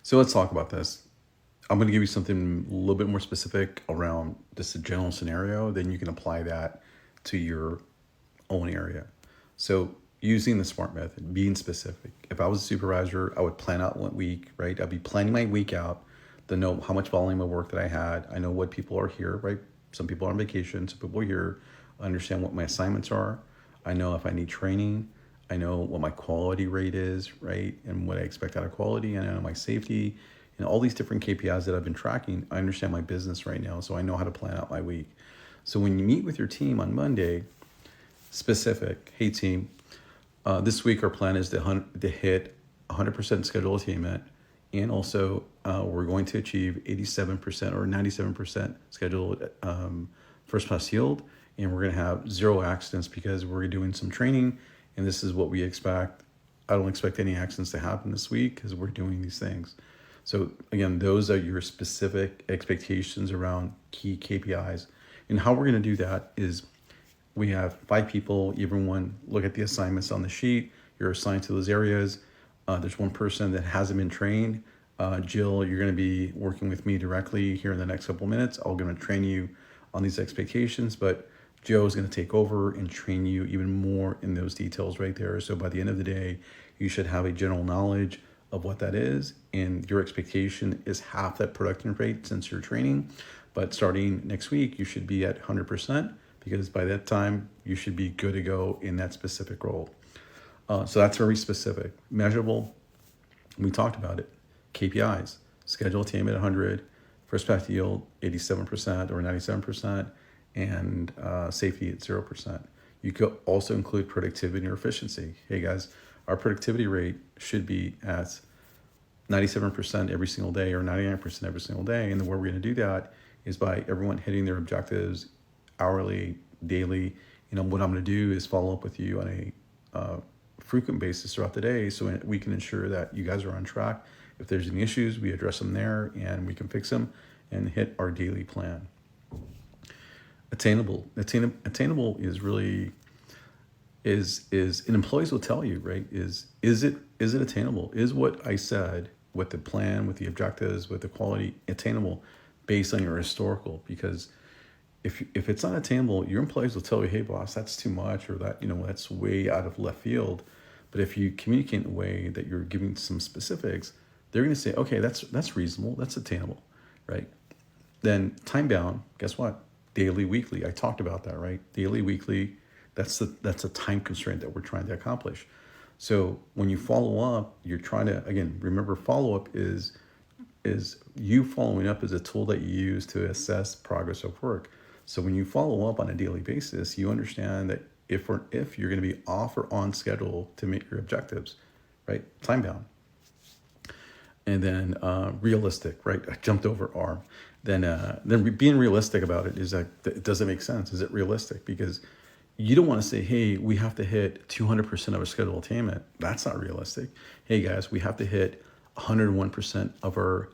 So let's talk about this. I'm going to give you something a little bit more specific around just a general scenario. Then you can apply that to your own area. So using the SMART method, being specific. If I was a supervisor, I would plan out 1 week, right? I'd be planning my week out to know how much volume of work that I had. I know what people are here, right? Some people are on vacation, some people are here. I understand what my assignments are. I know if I need training. I know what my quality rate is, right? And what I expect out of quality. And I know my safety and all these different KPIs that I've been tracking. I understand my business right now, so I know how to plan out my week. So when you meet with your team on Monday, specific, hey team, this week our plan is to hit 100% schedule attainment, and also we're going to achieve 87% or 97% scheduled first pass yield, and we're going to have 0 accidents because we're doing some training, and this is what we expect. I don't expect any accidents to happen this week because we're doing these things. So again, those are your specific expectations around key KPIs. And how we're going to do that is we have 5 people, everyone look at the assignments on the sheet. You're assigned to those areas. There's one person that hasn't been trained. Jill, you're going to be working with me directly here in the next couple of minutes. I'm going to train you on these expectations, but Joe is going to take over and train you even more in those details right there. So by the end of the day, you should have a general knowledge of what that is, and your expectation is half that production rate since you're training. But starting next week, you should be at 100% because by that time, you should be good to go in that specific role. So that's very specific. Measurable, we talked about it. KPIs, schedule attainment 100, first pass yield 87% or 97%, and safety at 0%. You could also include productivity or efficiency. Hey guys, our productivity rate should be at 97% every single day or 99% every single day. And the way we're going to do that is by everyone hitting their objectives hourly, daily. What I'm going to do is follow up with you on a frequent basis throughout the day so we can ensure that you guys are on track. If there's any issues, we address them there and we can fix them and hit our daily plan. Attainable is really is and employees will tell you, right? Is it attainable? Is what I said with the plan, with the objectives, with the quality attainable based on your historical? Because if it's not attainable, your employees will tell you, hey boss, that's too much, or that that's way out of left field. But if you communicate in a way that you're giving some specifics, they're going to say, okay, that's reasonable, that's attainable, right? Then time bound, guess what? Daily, weekly. I talked about that, right? Daily, weekly. That's a time constraint that we're trying to accomplish. So when you follow up, you're trying to, again, remember follow up is you following up is a tool that you use to assess progress of work. So when you follow up on a daily basis, you understand that if you're going to be off or on schedule to meet your objectives, right? Time bound. And then realistic, right? I jumped over R. Then being realistic about it is that it doesn't make sense. Is it realistic? Because you don't want to say, hey, we have to hit 200% of our schedule attainment. That's not realistic. Hey guys, we have to hit 101% of our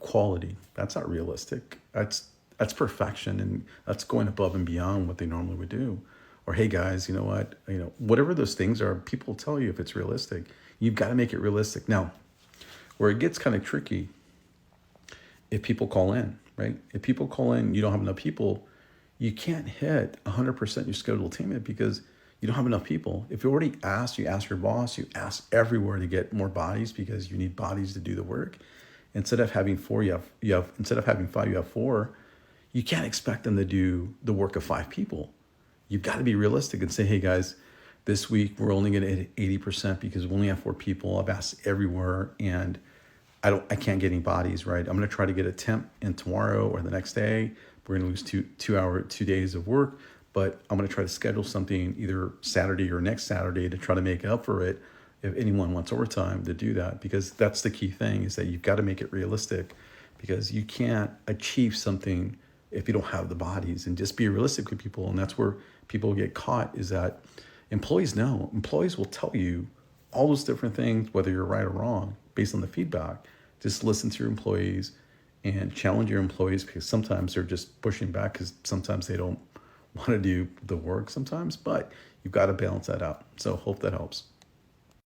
quality. That's not realistic. That's perfection, and that's going above and beyond what they normally would do. Or hey guys, you know what? Whatever those things are, people tell you if it's realistic. You've got to make it realistic. Now, where it gets kind of tricky, if people call in, right? If people call in, you don't have enough people, you can't hit 100% your schedule attainment because you don't have enough people. If you already asked, you ask your boss, you ask everywhere to get more bodies because you need bodies to do the work. Instead of having 4, instead of having 5, you have 4. You can't expect them to do the work of 5 people. You've got to be realistic and say, hey guys, this week we're only going to hit 80% because we only have 4 people. I've asked everywhere and I can't get any bodies, right? I'm going to try to get a temp in tomorrow or the next day. We're going to lose 2 days of work, but I'm going to try to schedule something either Saturday or next Saturday to try to make up for it if anyone wants overtime to do that, because that's the key thing is that you've got to make it realistic because you can't achieve something if you don't have the bodies, and just be realistic with people. And that's where people get caught is that employees will tell you all those different things, whether you're right or wrong, based on the feedback. Just listen to your employees and challenge your employees because sometimes they're just pushing back because sometimes they don't want to do the work sometimes, but you've got to balance that out. So hope that helps.